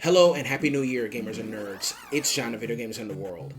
Hello and happy new year, gamers and nerds. It's John of Video Games and the World.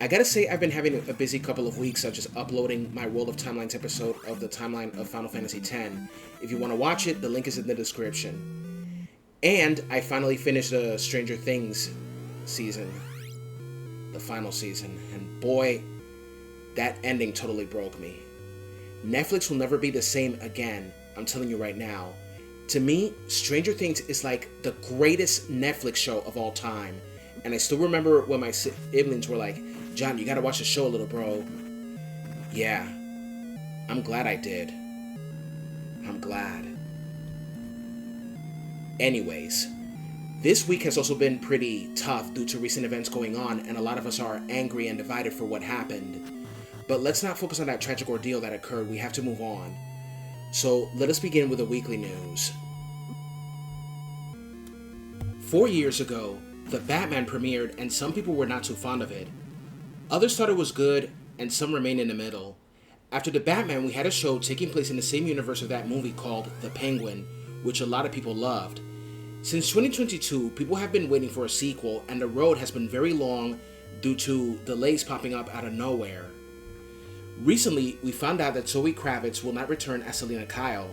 I gotta say, I've been having a busy couple of weeks of just uploading my World of Timelines episode of the timeline of Final Fantasy X. If you want to watch it, the link is in the description. And I finally finished the Stranger Things season, the final season, and boy, that ending totally broke me. Netflix will never be the same again, I'm telling you right now. To me, Stranger Things is like the greatest Netflix show of all time. And I still remember when my siblings were like, John, you gotta watch the show, little bro. Yeah, I'm glad I did. I'm glad. Anyways, this week has also been pretty tough due to recent events going on, and a lot of us are angry and divided for what happened. But let's not focus on that tragic ordeal that occurred. We have to move on. So let us begin with the weekly news. 4 years ago, The Batman premiered and some people were not too fond of it. Others thought it was good and some remained in the middle. After The Batman, we had a show taking place in the same universe of that movie called The Penguin, which a lot of people loved. Since 2022, people have been waiting for a sequel and the road has been very long due to delays popping up out of nowhere. Recently, we found out that Zoe Kravitz will not return as Selina Kyle,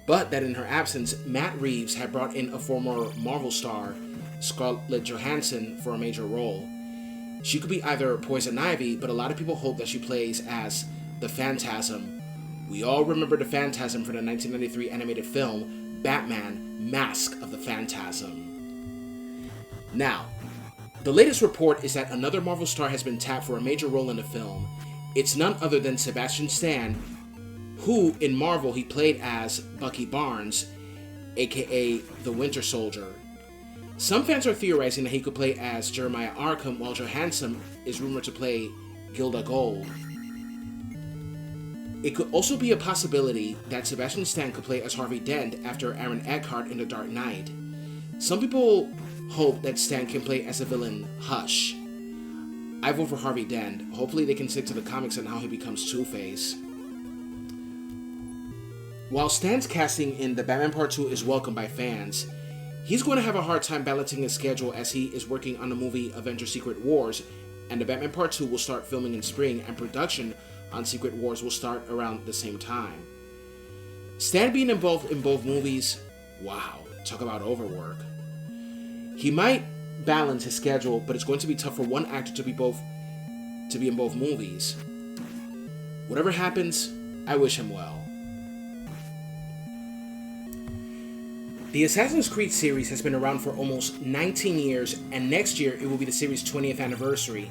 but that in her absence, Matt Reeves had brought in a former Marvel star, Scarlett Johansson, for a major role. She could be either Poison Ivy, but a lot of people hope that she plays as the Phantasm. We all remember the Phantasm from the 1993 animated film, Batman: Mask of the Phantasm. Now, the latest report is that another Marvel star has been tapped for a major role in the film. It's none other than Sebastian Stan, who in Marvel he played as Bucky Barnes, aka the Winter Soldier. Some fans are theorizing that he could play as Jeremiah Arkham, while Johansson is rumored to play Gilda Gold. It could also be a possibility that Sebastian Stan could play as Harvey Dent after Aaron Eckhart in The Dark Knight. Some people hope that Stan can play as the villain Hush. I vote for Harvey Dent. Hopefully they can stick to the comics on how he becomes Two-Face. While Stan's casting in The Batman Part 2 is welcomed by fans, he's going to have a hard time balancing his schedule as he is working on the movie Avengers Secret Wars, and The Batman Part 2 will start filming in spring, and production on Secret Wars will start around the same time. Stan being involved in both movies, wow, talk about overwork. He might balance his schedule, but it's going to be tough for one actor to be in both movies. Whatever happens, I wish him well. The Assassin's Creed series has been around for almost 19 years, and next year it will be the series' 20th anniversary.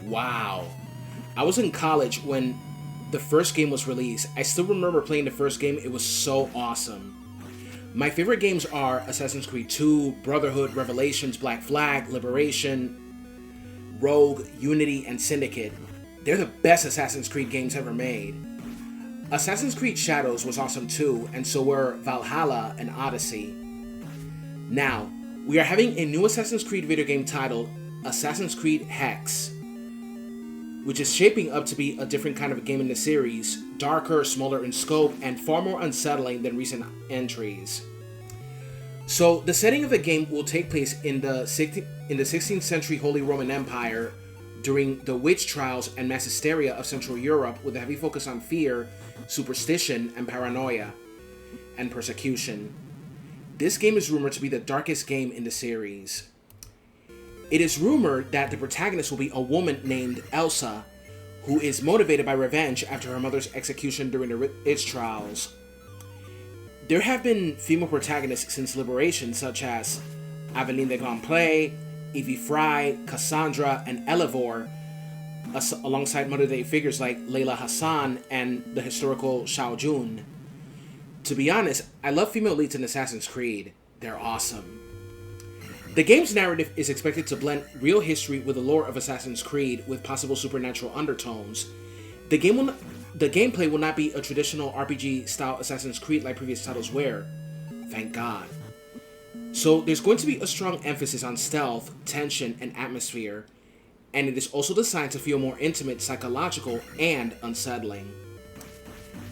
Wow. I was in college when the first game was released. I still remember playing the first game. It was so awesome. My favorite games are Assassin's Creed 2, Brotherhood, Revelations, Black Flag, Liberation, Rogue, Unity, and Syndicate. They're the best Assassin's Creed games ever made. Assassin's Creed Shadows was awesome too, and so were Valhalla and Odyssey. Now, we are having a new Assassin's Creed video game titled Assassin's Creed Hexe, which is shaping up to be a different kind of a game in the series, darker, smaller in scope, and far more unsettling than recent entries. So, the setting of the game will take place in the 16th century Holy Roman Empire during the witch trials and mass hysteria of Central Europe, with a heavy focus on fear, superstition, and paranoia, and persecution. This game is rumored to be the darkest game in the series. It is rumored that the protagonist will be a woman named Elsa, who is motivated by revenge after her mother's execution during the witch trials. There have been female protagonists since Liberation, such as Aveline de Grandpré, Evie Fry, Cassandra, and Elivor, alongside modern-day figures like Layla Hassan and the historical Xiao Jun. To be honest, I love female leads in Assassin's Creed. They're awesome. The game's narrative is expected to blend real history with the lore of Assassin's Creed with possible supernatural undertones. The gameplay will not be a traditional RPG-style Assassin's Creed like previous titles were. Thank God. So there's going to be a strong emphasis on stealth, tension, and atmosphere, and it is also designed to feel more intimate, psychological, and unsettling.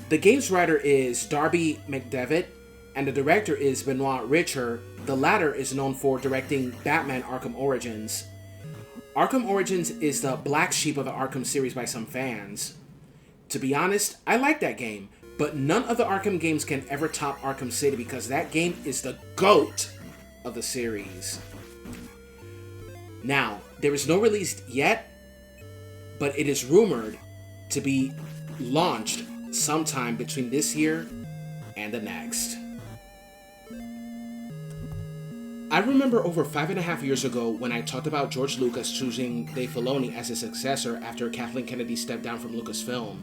The game's writer is Darby McDevitt, and the director is Benoit Richer, The latter is known for directing Batman Arkham Origins. Arkham Origins is the black sheep of the Arkham series by some fans. To be honest, I like that game, but none of the Arkham games can ever top Arkham City because that game is the GOAT of the series. Now, there is no release yet, but it is rumored to be launched sometime between this year and the next. I remember over 5.5 years ago when I talked about George Lucas choosing Dave Filoni as his successor after Kathleen Kennedy stepped down from Lucasfilm.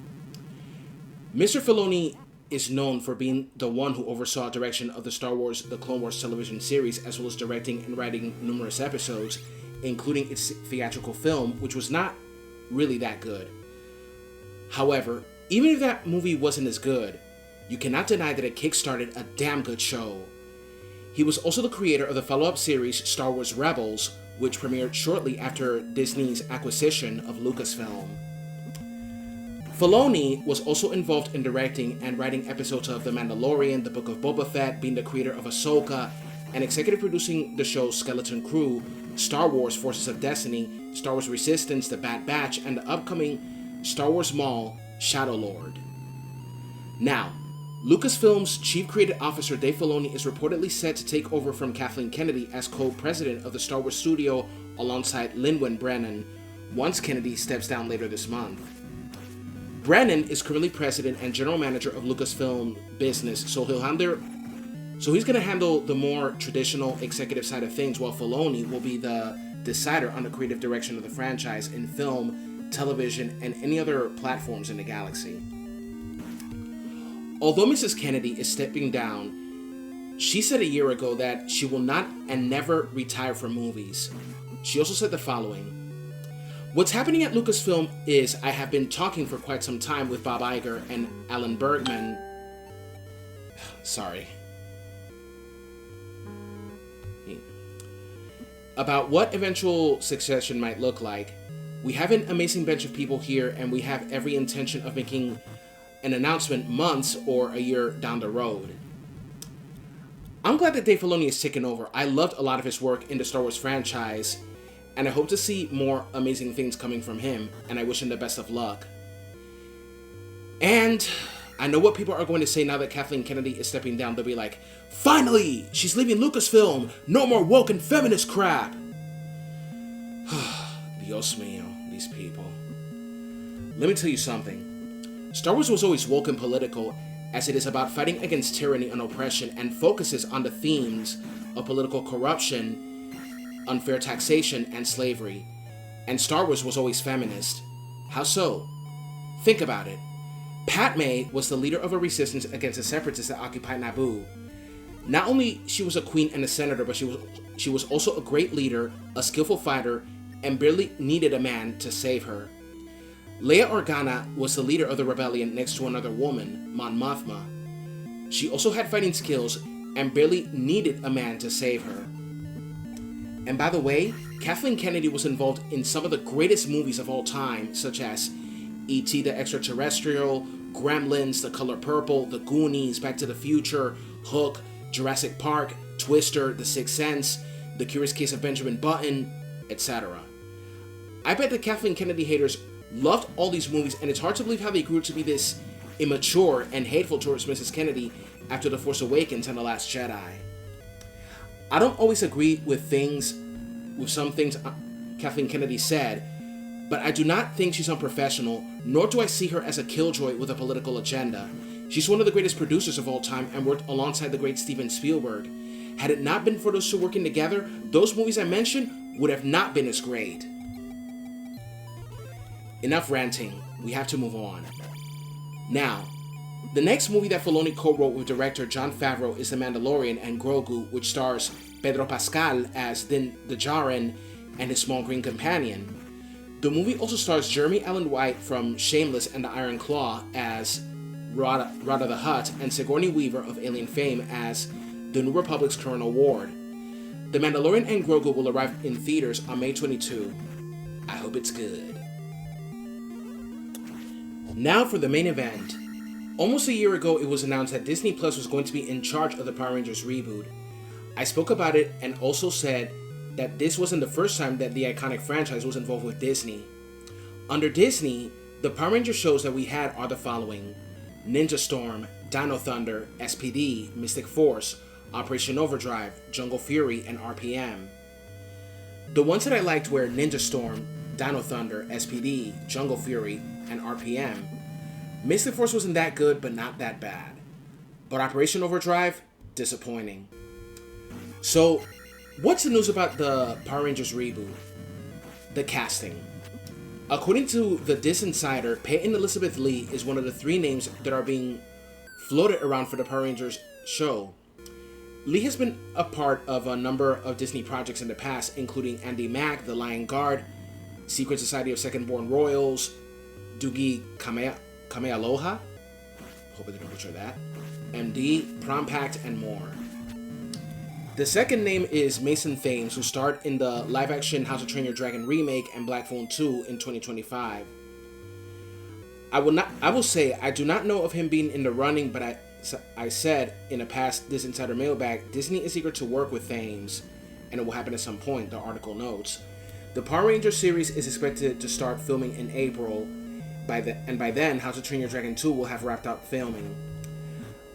Mr. Filoni is known for being the one who oversaw direction of the Star Wars The Clone Wars television series, as well as directing and writing numerous episodes, including its theatrical film, which was not really that good. However, even if that movie wasn't as good, you cannot deny that it kickstarted a damn good show. He was also the creator of the follow-up series Star Wars Rebels, which premiered shortly after Disney's acquisition of Lucasfilm. Filoni was also involved in directing and writing episodes of The Mandalorian, The Book of Boba Fett, being the creator of Ahsoka, and executive producing the shows Skeleton Crew, Star Wars Forces of Destiny, Star Wars Resistance, The Bad Batch, and the upcoming Star Wars Maul, Shadow Lord. Now, Lucasfilm's Chief Creative Officer Dave Filoni is reportedly set to take over from Kathleen Kennedy as co-president of the Star Wars studio alongside Lin-Wen Brennan, once Kennedy steps down later this month. Brennan is currently president and general manager of Lucasfilm business, so he's going to handle the more traditional executive side of things, while Filoni will be the decider on the creative direction of the franchise in film, television, and any other platforms in the galaxy. Although Mrs. Kennedy is stepping down, she said a year ago that she will not and never retire from movies. She also said the following: "What's happening at Lucasfilm is I have been talking for quite some time with Bob Iger and Alan Bergman." About what eventual succession might look like. We have an amazing bench of people here, and we have every intention of making an announcement months or a year down the road. I'm glad that Dave Filoni is taking over. I loved a lot of his work in the Star Wars franchise, and I hope to see more amazing things coming from him, and I wish him the best of luck. And I know what people are going to say now that Kathleen Kennedy is stepping down. They'll be like, "Finally! She's leaving Lucasfilm! No more woke and feminist crap!" Dios mío, these people. Let me tell you something. Star Wars was always woke and political, as it is about fighting against tyranny and oppression and focuses on the themes of political corruption, unfair taxation, and slavery. And Star Wars was always feminist. How so? Think about it. Padme was the leader of a resistance against the separatists that occupied Naboo. Not only she was a queen and a senator, but she was also a great leader, a skillful fighter, and barely needed a man to save her. Leia Organa was the leader of the rebellion next to another woman, Mon Mothma. She also had fighting skills and barely needed a man to save her. And by the way, Kathleen Kennedy was involved in some of the greatest movies of all time, such as E.T. the Extraterrestrial, Gremlins, The Color Purple, The Goonies, Back to the Future, Hook, Jurassic Park, Twister, The Sixth Sense, The Curious Case of Benjamin Button, etc. I bet the Kathleen Kennedy haters loved all these movies, and it's hard to believe how they grew to be this immature and hateful towards Mrs. Kennedy after The Force Awakens and The Last Jedi. I don't always agree with some things Kathleen Kennedy said, but I do not think she's unprofessional, nor do I see her as a killjoy with a political agenda. She's one of the greatest producers of all time and worked alongside the great Steven Spielberg. Had it not been for those two working together, those movies I mentioned would have not been as great. Enough ranting, we have to move on. Now, the next movie that Filoni co-wrote with director Jon Favreau is The Mandalorian and Grogu, which stars Pedro Pascal as Din Djarin and his small green companion. The movie also stars Jeremy Allen White from Shameless and The Iron Claw as Rada the Hutt, and Sigourney Weaver of Alien fame as the New Republic's Colonel Ward. The Mandalorian and Grogu will arrive in theaters on May 22. I hope it's good. Now for the main event. Almost a year ago, it was announced that Disney Plus was going to be in charge of the Power Rangers reboot. I spoke about it and also said that this wasn't the first time that the iconic franchise was involved with Disney. Under Disney, the Power Ranger shows that we had are the following: Ninja Storm, Dino Thunder, SPD, Mystic Force, Operation Overdrive, Jungle Fury, and RPM. The ones that I liked were Ninja Storm, Dino Thunder, SPD, Jungle Fury, and RPM. Mystic Force wasn't that good, but not that bad. But Operation Overdrive, disappointing. So, what's the news about the Power Rangers reboot? The casting. According to the Dis Insider, Peyton Elizabeth Lee is one of the 3 names that are being floated around for the Power Rangers show. Lee has been a part of a number of Disney projects in the past, including Andy Mack, The Lion Guard, Secret Society of Second Born Royals, Doogie Kamealoha, hope I didn't butcher that, MD, Prom Pact, and more. The second name is Mason Thames, who starred in the live-action How to Train Your Dragon remake and Black Phone 2 in 2025. I will say I do not know of him being in the running, but I said in a past This Insider mailbag, Disney is eager to work with Thames, and it will happen at some point, the article notes. The Power Rangers series is expected to start filming in April, by then, How to Train Your Dragon 2 will have wrapped up filming.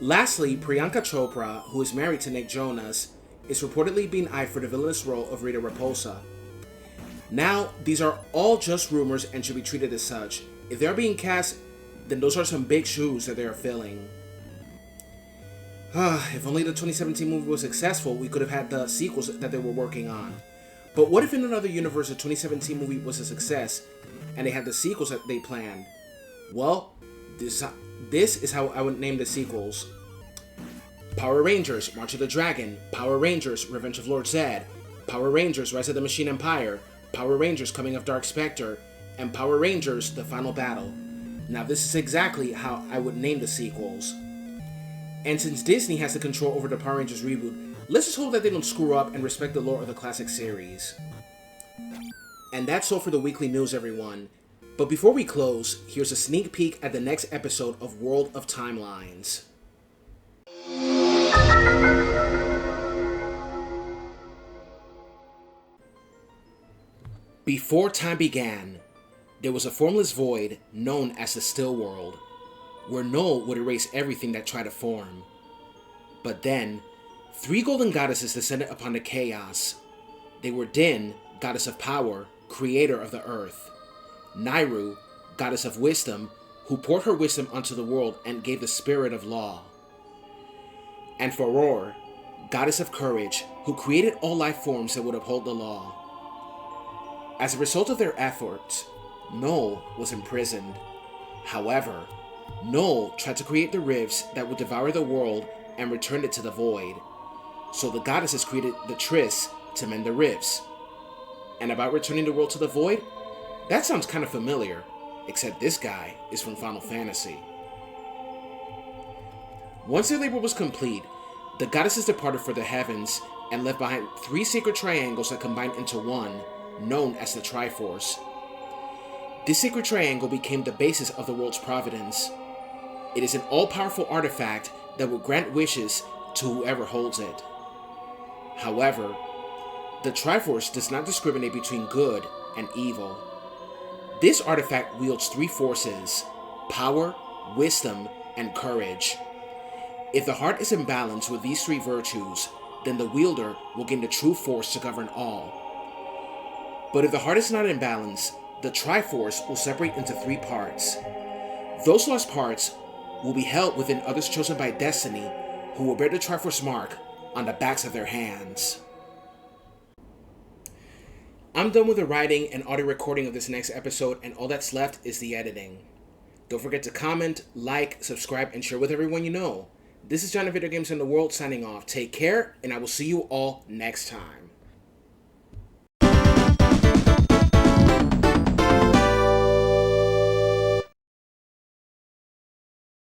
Lastly, Priyanka Chopra, who is married to Nick Jonas, is reportedly being eyed for the villainous role of Rita Repulsa. Now, these are all just rumors and should be treated as such. If they're being cast, then those are some big shoes that they are filling. If only the 2017 movie was successful, we could have had the sequels that they were working on. But what if in another universe the 2017 movie was a success and they had the sequels that they planned? Well, this is how I would name the sequels. Power Rangers, March of the Dragon, Power Rangers, Revenge of Lord Zed, Power Rangers, Rise of the Machine Empire, Power Rangers, Coming of Dark Spectre, and Power Rangers, The Final Battle. Now this is exactly how I would name the sequels. And since Disney has the control over the Power Rangers reboot, let's just hope that they don't screw up and respect the lore of the classic series. And that's all for the weekly news, everyone. But before we close, here's a sneak peek at the next episode of World of Timelines. Before time began, there was a formless void known as the Still World, where Null would erase everything that tried to form. But then, 3 golden goddesses descended upon the chaos. They were Din, goddess of power, creator of the earth; Nairu, goddess of wisdom, who poured her wisdom onto the world and gave the spirit of law; and Faror, goddess of courage, who created all life forms that would uphold the law. As a result of their efforts, Null was imprisoned. However, Null tried to create the rifts that would devour the world and return it to the void. So the goddesses created the Triss to mend the rifts. And about returning the world to the void? That sounds kind of familiar, except this guy is from Final Fantasy. Once their labor was complete, the goddesses departed for the heavens and left behind 3 sacred triangles that combined into one, known as the Triforce. This sacred triangle became the basis of the world's providence. It is an all-powerful artifact that will grant wishes to whoever holds it. However, the Triforce does not discriminate between good and evil. This artifact wields 3 forces: power, wisdom, and courage. If the heart is in balance with these 3 virtues, then the wielder will gain the true force to govern all. But if the heart is not in balance, the Triforce will separate into 3 parts. Those lost parts will be held within others chosen by destiny, who will bear the Triforce mark on the backs of their hands. I'm done with the writing and audio recording of this next episode, and all that's left is the editing. Don't forget to comment, like, subscribe, and share with everyone you know. This is John of Video Games in the World signing off. Take care, and I will see you all next time.